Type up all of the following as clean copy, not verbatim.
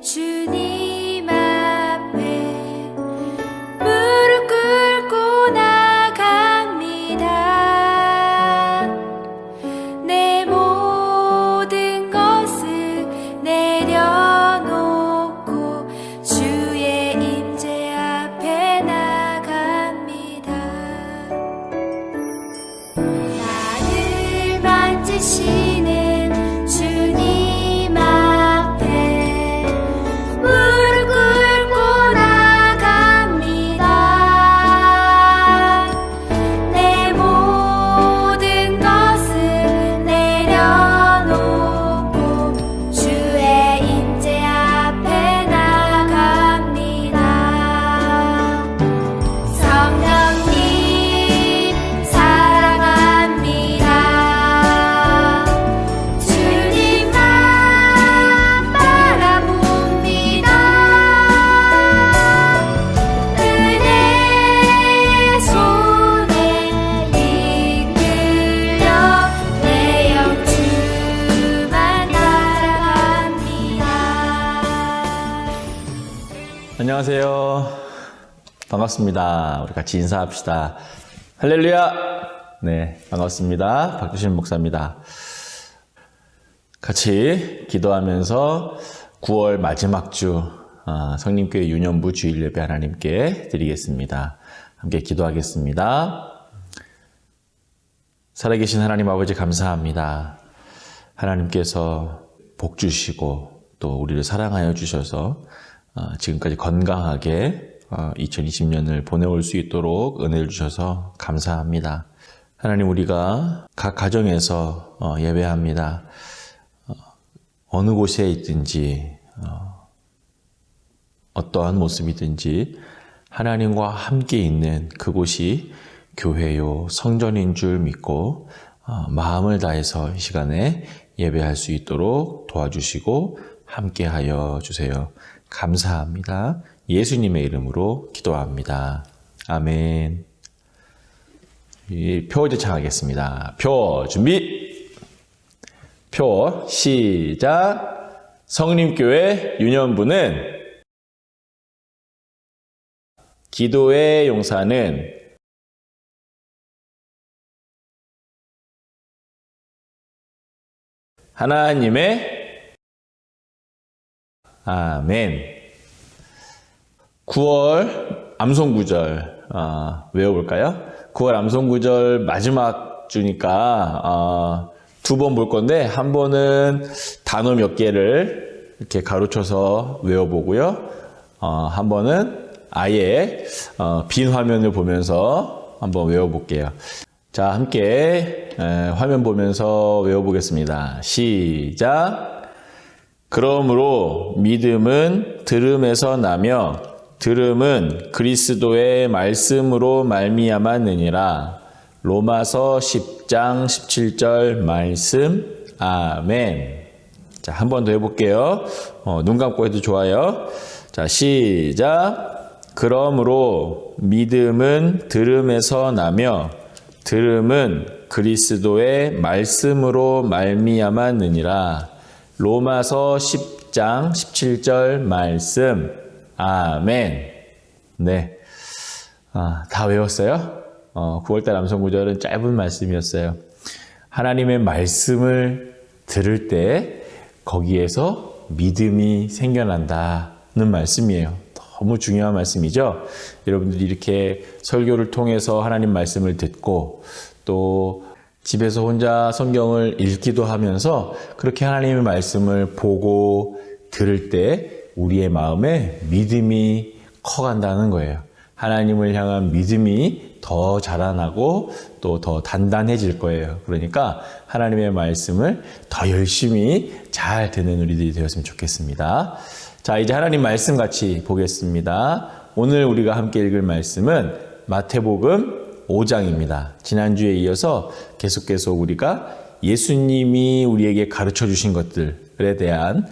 주님 앞에 무릎 꿇고 나갑니다. 내 모든 것을 내려놓고 주의 임재 앞에 나갑니다. 나를 만지시는 주님 앞에 무릎 꿇고 나갑니다. 내 모든 것을 내려놓고 주의 임재 앞에 나갑니다. 성령님 사랑합니다. 주님만 바라봅니다. 은혜의 손에 이끌려 내 영 주만 따라갑니다. 안녕하세요. 반갑습니다. 우리 같이 인사합시다. 할렐루야! 네, 반갑습니다. 박주신 목사입니다. 같이 기도하면서 9월 마지막 주 성림교회 유년부 주일 예배 하나님께 드리겠습니다. 함께 기도하겠습니다. 살아계신 하나님 아버지 감사합니다. 하나님께서 복 주시고 또 우리를 사랑하여 주셔서 지금까지 건강하게 2020년을 보내올 수 있도록 은혜를 주셔서 감사합니다. 하나님, 우리가 각 가정에서 예배합니다. 어느 곳에 있든지 어떠한 모습이든지 하나님과 함께 있는 그곳이 교회요 성전인 줄 믿고 마음을 다해서 이 시간에 예배할 수 있도록 도와주시고 함께하여 주세요. 감사합니다. 예수님의 이름으로 기도합니다. 아멘. 표 이제 창하겠습니다. 표 준비. 표 시작. 성림교회 유년부는 기도의 용사는 하나님의 아멘. 9월 암송구절 외워볼까요? 9월 암송구절 마지막 주니까 두 번 볼 건데, 한 번은 단어 몇 개를 이렇게 가로쳐서 외워보고요. 한 번은 아예 빈 화면을 보면서 한번 외워볼게요. 자, 함께 화면 보면서 외워보겠습니다. 시작. 그러므로 믿음은 들음에서 나며 들음은 그리스도의 말씀으로 말미암았느니라. 로마서 10장 17절 말씀. 아멘. 자, 한 번 더 해볼게요. 눈 감고 해도 좋아요. 자, 시작. 그러므로 믿음은 들음에서 나며 들음은 그리스도의 말씀으로 말미암았느니라. 로마서 10장 17절 말씀. 아멘. 네. 다 외웠어요? 9월달 암송구절은 짧은 말씀이었어요. 하나님의 말씀을 들을 때 거기에서 믿음이 생겨난다는 말씀이에요. 너무 중요한 말씀이죠. 여러분들이 이렇게 설교를 통해서 하나님 말씀을 듣고 또 집에서 혼자 성경을 읽기도 하면서 그렇게 하나님의 말씀을 보고 들을 때 우리의 마음에 믿음이 커간다는 거예요. 하나님을 향한 믿음이 더 자라나고 또 더 단단해질 거예요. 그러니까 하나님의 말씀을 더 열심히 잘 듣는 우리들이 되었으면 좋겠습니다. 자, 이제 하나님 말씀 같이 보겠습니다. 오늘 우리가 함께 읽을 말씀은 마태복음 5장입니다. 지난주에 이어서 계속해서 우리가 예수님이 우리에게 가르쳐 주신 것들에 대한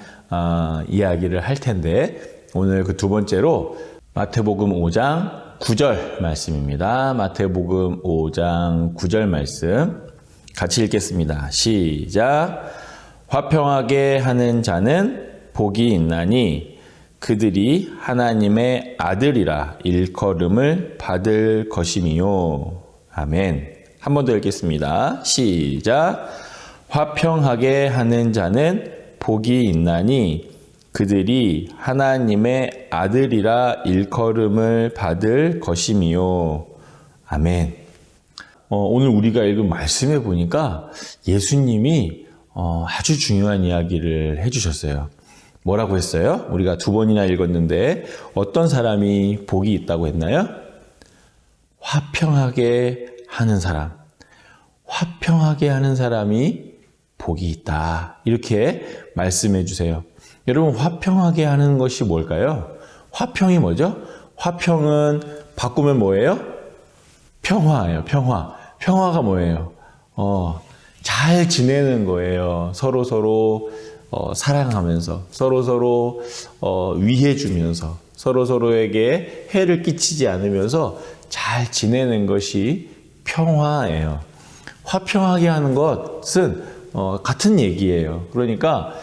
이야기를 할 텐데, 오늘 그 두 번째로 마태복음 5장 9절 말씀입니다. 마태복음 5장 9절 말씀 같이 읽겠습니다. 시작. 화평하게 하는 자는 복이 있나니 그들이 하나님의 아들이라 일컬음을 받을 것이니요. 아멘. 한 번 더 읽겠습니다. 시작. 화평하게 하는 자는 복이 있나니 그들이 하나님의 아들이라 일컬음을 받을 것이미요. 아멘. 오늘 우리가 읽은 말씀에 보니까 예수님이 아주 중요한 이야기를 해주셨어요. 뭐라고 했어요? 우리가 2번이나 읽었는데 어떤 사람이 복이 있다고 했나요? 화평하게 하는 사람. 화평하게 하는 사람이 복이 있다. 이렇게 말씀해 주세요. 여러분, 화평하게 하는 것이 뭘까요? 화평이 뭐죠? 화평은 바꾸면 뭐예요? 평화예요. 평화. 평화가 뭐예요? 잘 지내는 거예요. 서로 사랑하면서, 서로 위해주면서, 서로에게 해를 끼치지 않으면서 잘 지내는 것이 평화예요. 화평하게 하는 것은 같은 얘기예요. 그러니까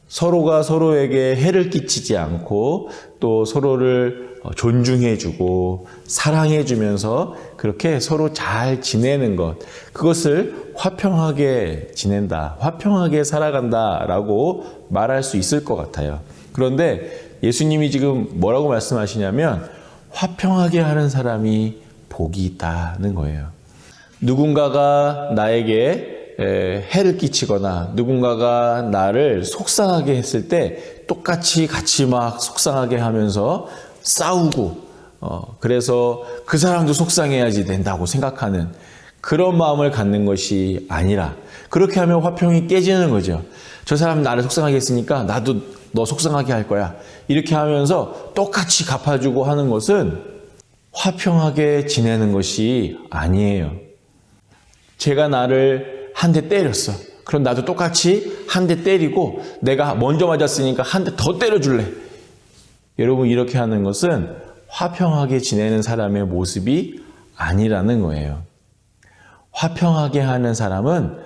서로가 서로에게 해를 끼치지 않고 또 서로를 존중해주고 사랑해주면서 그렇게 서로 잘 지내는 것, 그것을 화평하게 지낸다, 화평하게 살아간다라고 말할 수 있을 것 같아요. 그런데 예수님이 지금 뭐라고 말씀하시냐면 화평하게 하는 사람이 복이 있다는 거예요. 누군가가 나에게 해를 끼치거나 누군가가 나를 속상하게 했을 때 똑같이 같이 막 속상하게 하면서 싸우고 그래서 그 사람도 속상해야지 된다고 생각하는 그런 마음을 갖는 것이 아니라, 그렇게 하면 화평이 깨지는 거죠. 저 사람 나를 속상하게 했으니까 나도 너 속상하게 할 거야. 이렇게 하면서 똑같이 갚아주고 하는 것은 화평하게 지내는 것이 아니에요. 제가 나를 한 대 때렸어. 그럼 나도 똑같이 한 대 때리고 내가 먼저 맞았으니까 한 대 더 때려줄래. 여러분, 이렇게 하는 것은 화평하게 지내는 사람의 모습이 아니라는 거예요. 화평하게 하는 사람은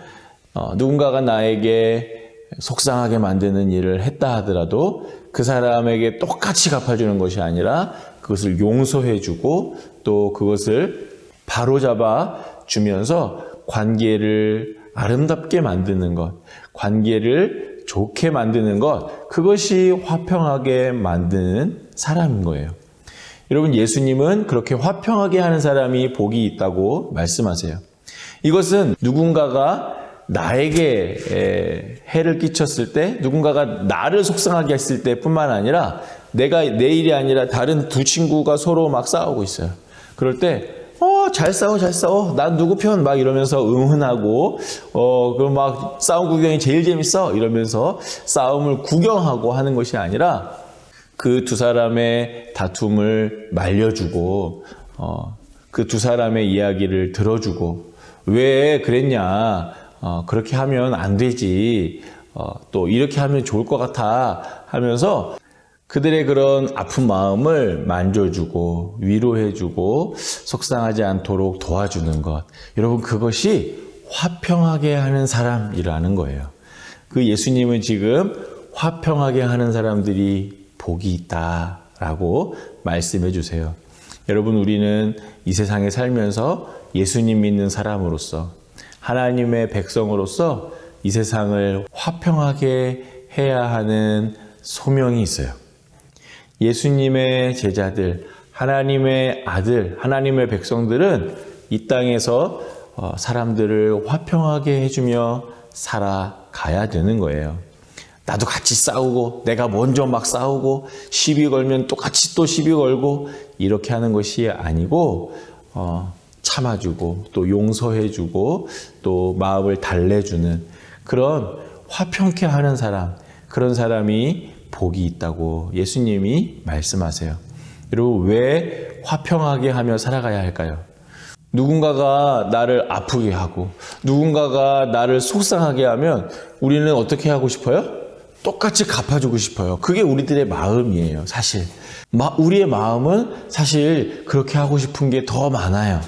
누군가가 나에게 속상하게 만드는 일을 했다 하더라도 그 사람에게 똑같이 갚아주는 것이 아니라 그것을 용서해주고 또 그것을 바로잡아 주면서 관계를 아름답게 만드는 것, 관계를 좋게 만드는 것, 그것이 화평하게 만드는 사람인 거예요. 여러분, 예수님은 그렇게 화평하게 하는 사람이 복이 있다고 말씀하세요. 이것은 누군가가 나에게 해를 끼쳤을 때, 누군가가 나를 속상하게 했을 때뿐만 아니라 내가 내 일이 아니라 다른 두 친구가 서로 막 싸우고 있어요. 그럴 때 잘 싸워. 난 누구 편? 막 이러면서 응원하고, 그럼 막 싸움 구경이 제일 재밌어. 이러면서 싸움을 구경하고 하는 것이 아니라 그 두 사람의 다툼을 말려주고, 그 두 사람의 이야기를 들어주고, 왜 그랬냐? 그렇게 하면 안 되지. 또 이렇게 하면 좋을 것 같아. 하면서 그들의 그런 아픈 마음을 만져주고 위로해주고 속상하지 않도록 도와주는 것. 여러분, 그것이 화평하게 하는 사람이라는 거예요. 그 예수님은 지금 화평하게 하는 사람들이 복이 있다라고 말씀해 주세요. 여러분, 우리는 이 세상에 살면서 예수님 믿는 사람으로서, 하나님의 백성으로서 이 세상을 화평하게 해야 하는 소명이 있어요. 예수님의 제자들, 하나님의 아들, 하나님의 백성들은 이 땅에서 사람들을 화평하게 해주며 살아가야 되는 거예요. 나도 같이 싸우고, 내가 먼저 막 싸우고, 시비 걸면 똑같이 또 시비 걸고, 이렇게 하는 것이 아니고, 참아주고, 또 용서해주고, 또 마음을 달래주는 그런 화평케 하는 사람, 그런 사람이 복이 있다고 예수님이 말씀하세요. 여러분, 왜 화평하게 하며 살아가야 할까요? 누군가가 나를 아프게 하고 누군가가 나를 속상하게 하면 우리는 어떻게 하고 싶어요? 똑같이 갚아주고 싶어요. 그게 우리들의 마음이에요. 사실 우리의 마음은 사실 그렇게 하고 싶은 게 더 많아요.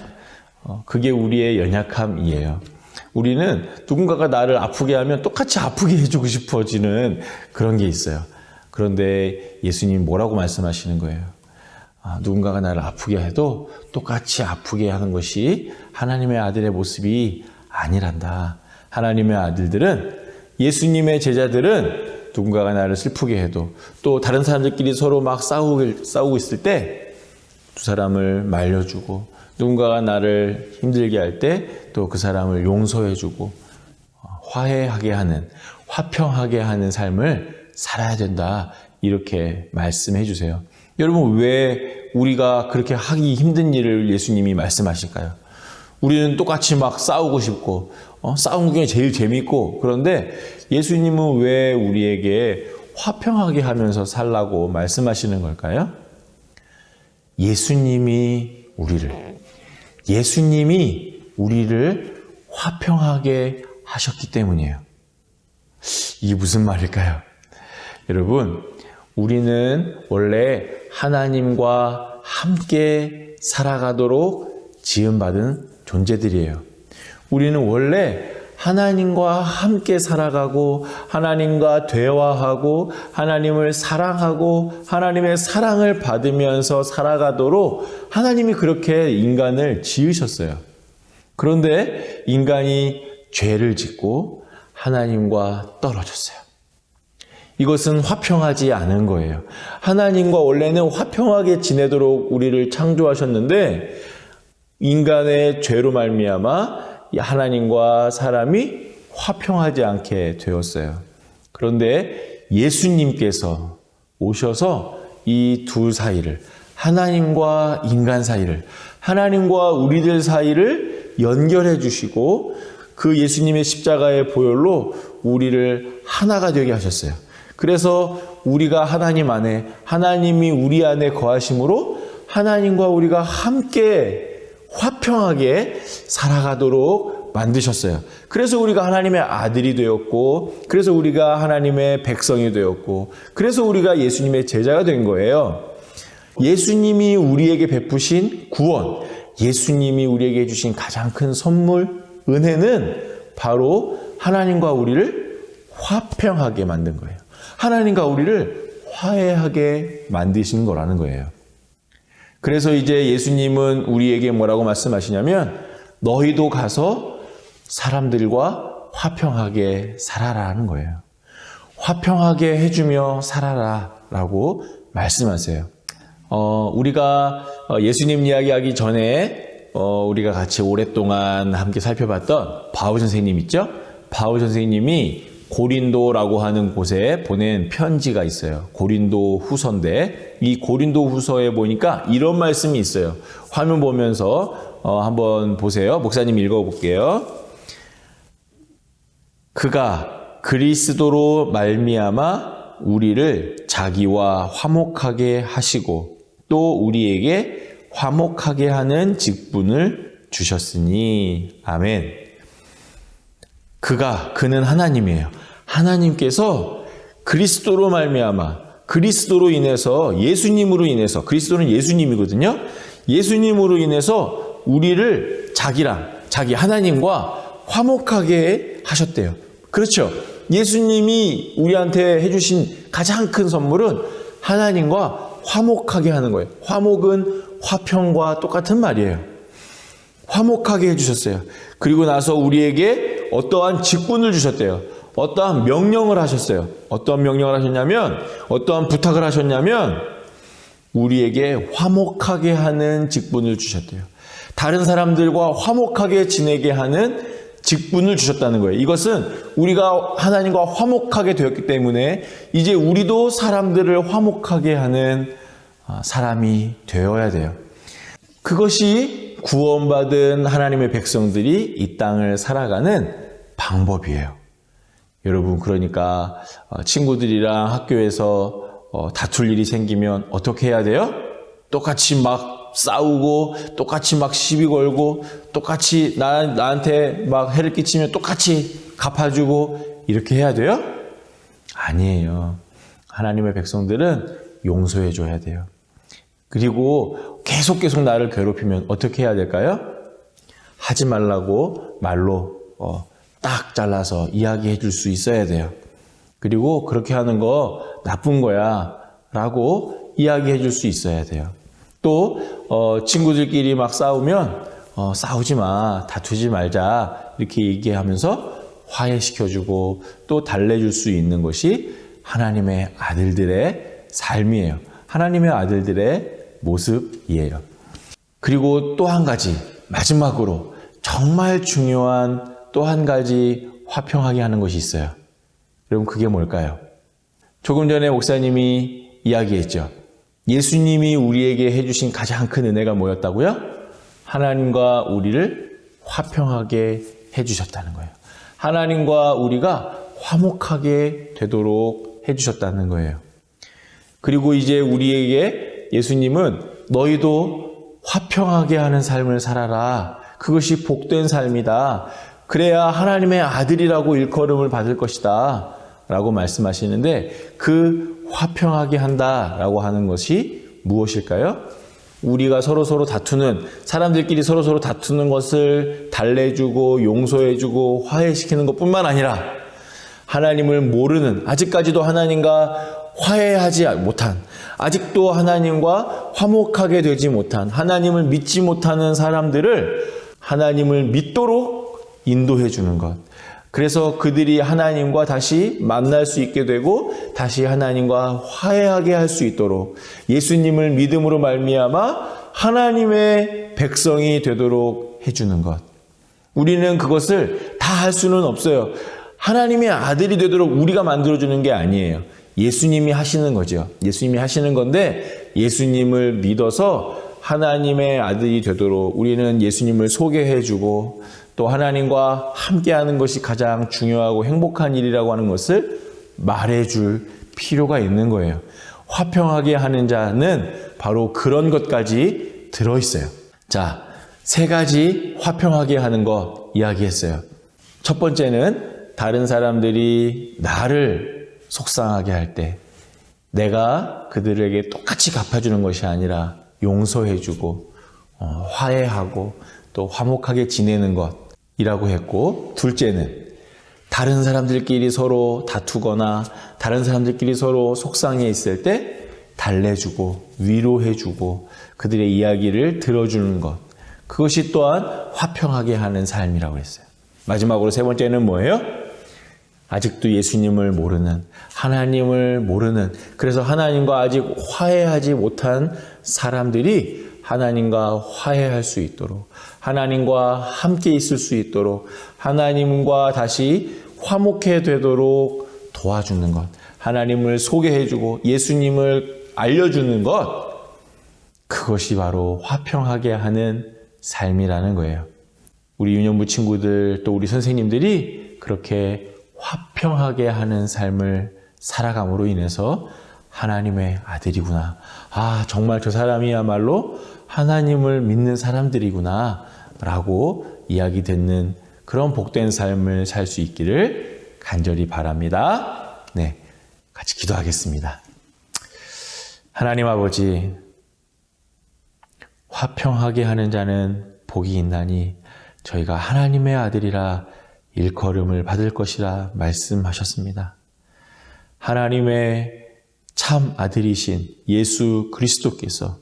그게 우리의 연약함이에요. 우리는 누군가가 나를 아프게 하면 똑같이 아프게 해주고 싶어지는 그런 게 있어요. 그런데 예수님 뭐라고 말씀하시는 거예요? 누군가가 나를 아프게 해도 똑같이 아프게 하는 것이 하나님의 아들의 모습이 아니란다. 하나님의 아들들은, 예수님의 제자들은 누군가가 나를 슬프게 해도, 또 다른 사람들끼리 서로 막 싸우고 있을 때 두 사람을 말려주고, 누군가가 나를 힘들게 할 때 또 그 사람을 용서해주고, 화해하게 하는, 화평하게 하는 삶을 살아야 된다. 이렇게 말씀해 주세요. 여러분, 왜 우리가 그렇게 하기 힘든 일을 예수님이 말씀하실까요? 우리는 똑같이 막 싸우고 싶고, 싸우는 게 제일 재밌고, 그런데 예수님은 왜 우리에게 화평하게 하면서 살라고 말씀하시는 걸까요? 예수님이 우리를 화평하게 하셨기 때문이에요. 이게 무슨 말일까요? 여러분, 우리는 원래 하나님과 함께 살아가도록 지음받은 존재들이에요. 우리는 원래 하나님과 함께 살아가고, 하나님과 대화하고, 하나님을 사랑하고, 하나님의 사랑을 받으면서 살아가도록 하나님이 그렇게 인간을 지으셨어요. 그런데 인간이 죄를 짓고 하나님과 떨어졌어요. 이것은 화평하지 않은 거예요. 하나님과 원래는 화평하게 지내도록 우리를 창조하셨는데, 인간의 죄로 말미암아 하나님과 사람이 화평하지 않게 되었어요. 그런데 예수님께서 오셔서 이 둘 사이를, 하나님과 인간 사이를, 하나님과 우리들 사이를 연결해 주시고, 그 예수님의 십자가의 보혈로 우리를 하나가 되게 하셨어요. 그래서 우리가 하나님 안에, 하나님이 우리 안에 거하심으로 하나님과 우리가 함께 화평하게 살아가도록 만드셨어요. 그래서 우리가 하나님의 아들이 되었고, 그래서 우리가 하나님의 백성이 되었고, 그래서 우리가 예수님의 제자가 된 거예요. 예수님이 우리에게 베푸신 구원, 예수님이 우리에게 주신 가장 큰 선물, 은혜는 바로 하나님과 우리를 화평하게 만든 거예요. 하나님과 우리를 화해하게 만드신 거라는 거예요. 그래서 이제 예수님은 우리에게 뭐라고 말씀하시냐면, 너희도 가서 사람들과 화평하게 살아라 는 거예요. 화평하게 해주며 살아라 라고 말씀하세요. 우리가 예수님 이야기하기 전에 우리가 같이 오랫동안 함께 살펴봤던 바울 선생님 있죠? 바울 선생님이 고린도라고 하는 곳에 보낸 편지가 있어요. 고린도 후서인데, 이 고린도 후서에 보니까 이런 말씀이 있어요. 화면 보면서 한번 보세요. 목사님 읽어볼게요. 그가 그리스도로 말미암아 우리를 자기와 화목하게 하시고, 또 우리에게 화목하게 하는 직분을 주셨으니. 아멘. 그는 하나님이에요. 하나님께서 그리스도로 말미암아, 그리스도로 인해서, 예수님으로 인해서, 그리스도는 예수님이거든요. 예수님으로 인해서 우리를 자기 하나님과 화목하게 하셨대요. 그렇죠. 예수님이 우리한테 해주신 가장 큰 선물은 하나님과 화목하게 하는 거예요. 화목은 화평과 똑같은 말이에요. 화목하게 해주셨어요. 그리고 나서 우리에게 어떠한 직분을 주셨대요. 어떠한 명령을 하셨어요. 어떠한 명령을 하셨냐면, 어떠한 부탁을 하셨냐면, 우리에게 화목하게 하는 직분을 주셨대요. 다른 사람들과 화목하게 지내게 하는 직분을 주셨다는 거예요. 이것은 우리가 하나님과 화목하게 되었기 때문에 이제 우리도 사람들을 화목하게 하는 사람이 되어야 돼요. 그것이 구원받은 하나님의 백성들이 이 땅을 살아가는 방법이에요. 여러분, 그러니까 친구들이랑 학교에서 다툴 일이 생기면 어떻게 해야 돼요? 똑같이 막 싸우고, 똑같이 막 시비 걸고, 똑같이 나한테 막 해를 끼치면 똑같이 갚아주고, 이렇게 해야 돼요? 아니에요. 하나님의 백성들은 용서해줘야 돼요. 그리고 계속 나를 괴롭히면 어떻게 해야 될까요? 하지 말라고 말로 딱 잘라서 이야기해 줄 수 있어야 돼요. 그리고 그렇게 하는 거 나쁜 거야 라고 이야기해 줄 수 있어야 돼요. 또 친구들끼리 막 싸우면 싸우지 마, 다투지 말자 이렇게 얘기하면서 화해시켜주고 또 달래줄 수 있는 것이 하나님의 아들들의 삶이에요. 하나님의 아들들의 모습이에요. 그리고 또 한 가지, 마지막으로 정말 중요한 또 한 가지 화평하게 하는 것이 있어요. 여러분, 그게 뭘까요? 조금 전에 목사님이 이야기했죠. 예수님이 우리에게 해주신 가장 큰 은혜가 뭐였다고요? 하나님과 우리를 화평하게 해주셨다는 거예요. 하나님과 우리가 화목하게 되도록 해주셨다는 거예요. 그리고 이제 우리에게 예수님은 너희도 화평하게 하는 삶을 살아라. 그것이 복된 삶이다. 그래야 하나님의 아들이라고 일컬음을 받을 것이다. 라고 말씀하시는데 그 화평하게 한다라고 하는 것이 무엇일까요? 우리가 서로 다투는, 사람들끼리 서로 다투는 것을 달래주고 용서해주고 화해시키는 것뿐만 아니라 하나님을 모르는, 아직까지도 하나님과 화해하지 못한, 아직도 하나님과 화목하게 되지 못한, 하나님을 믿지 못하는 사람들을 하나님을 믿도록 인도해 주는 것. 그래서 그들이 하나님과 다시 만날 수 있게 되고 다시 하나님과 화해하게 할 수 있도록 예수님을 믿음으로 말미암아 하나님의 백성이 되도록 해주는 것. 우리는 그것을 다 할 수는 없어요. 하나님의 아들이 되도록 우리가 만들어주는 게 아니에요. 예수님이 하시는 거죠. 예수님이 하시는 건데 예수님을 믿어서 하나님의 아들이 되도록 우리는 예수님을 소개해주고 또 하나님과 함께하는 것이 가장 중요하고 행복한 일이라고 하는 것을 말해줄 필요가 있는 거예요. 화평하게 하는 자는 바로 그런 것까지 들어있어요. 자, 3가지 화평하게 하는 것 이야기했어요. 첫 번째는 다른 사람들이 나를 속상하게 할 때 내가 그들에게 똑같이 갚아주는 것이 아니라 용서해주고 화해하고 또 화목하게 지내는 것이라고 했고, 둘째는 다른 사람들끼리 서로 다투거나 다른 사람들끼리 서로 속상해 있을 때 달래주고 위로해주고 그들의 이야기를 들어주는 것, 그것이 또한 화평하게 하는 삶이라고 했어요. 마지막으로 3번째는 뭐예요? 아직도 예수님을 모르는, 하나님을 모르는, 그래서 하나님과 아직 화해하지 못한 사람들이 하나님과 화해할 수 있도록, 하나님과 함께 있을 수 있도록, 하나님과 다시 화목해 되도록 도와주는 것, 하나님을 소개해주고 예수님을 알려주는 것, 그것이 바로 화평하게 하는 삶이라는 거예요. 우리 유년부 친구들 또 우리 선생님들이 그렇게 화평하게 하는 삶을 살아감으로 인해서 하나님의 아들이구나. 아, 정말 저 사람이야말로 하나님을 믿는 사람들이구나 라고 이야기 듣는 그런 복된 삶을 살 수 있기를 간절히 바랍니다. 네, 같이 기도하겠습니다. 하나님 아버지, 화평하게 하는 자는 복이 있나니 저희가 하나님의 아들이라 일컬음을 받을 것이라 말씀하셨습니다. 하나님의 참 아들이신 예수 그리스도께서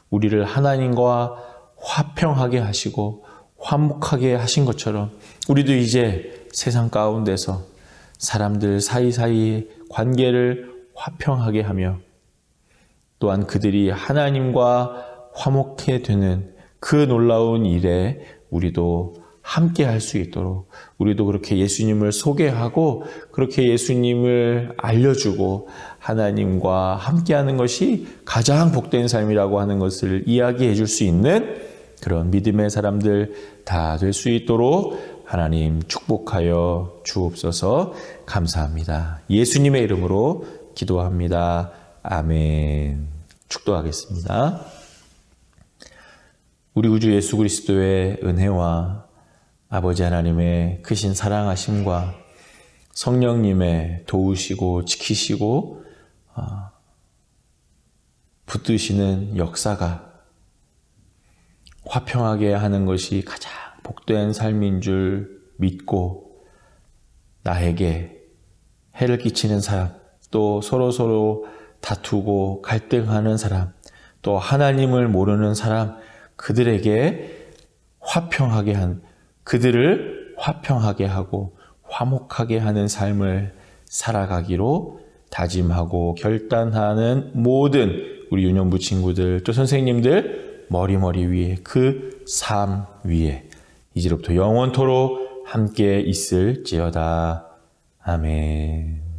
우리를 하나님과 화평하게 하시고 화목하게 하신 것처럼 우리도 이제 세상 가운데서 사람들 사이사이 관계를 화평하게 하며 또한 그들이 하나님과 화목해 되는 그 놀라운 일에 우리도 함께 할 수 있도록 우리도 그렇게 예수님을 소개하고 그렇게 예수님을 알려주고 하나님과 함께하는 것이 가장 복된 삶이라고 하는 것을 이야기해 줄 수 있는 그런 믿음의 사람들 다 될 수 있도록 하나님 축복하여 주옵소서. 감사합니다. 예수님의 이름으로 기도합니다. 아멘. 축도하겠습니다. 우리 구주 예수 그리스도의 은혜와 아버지 하나님의 크신 사랑하심과 성령님의 도우시고 지키시고 붙드시는 역사가 화평하게 하는 것이 가장 복된 삶인 줄 믿고 나에게 해를 끼치는 사람, 또 서로 다투고 갈등하는 사람, 또 하나님을 모르는 사람, 그들을 화평하게 하고 화목하게 하는 삶을 살아가기로 다짐하고 결단하는 모든 우리 유년부 친구들, 또 선생님들 머리 위에, 그 삶 위에 이제로부터 영원토록 함께 있을지어다. 아멘.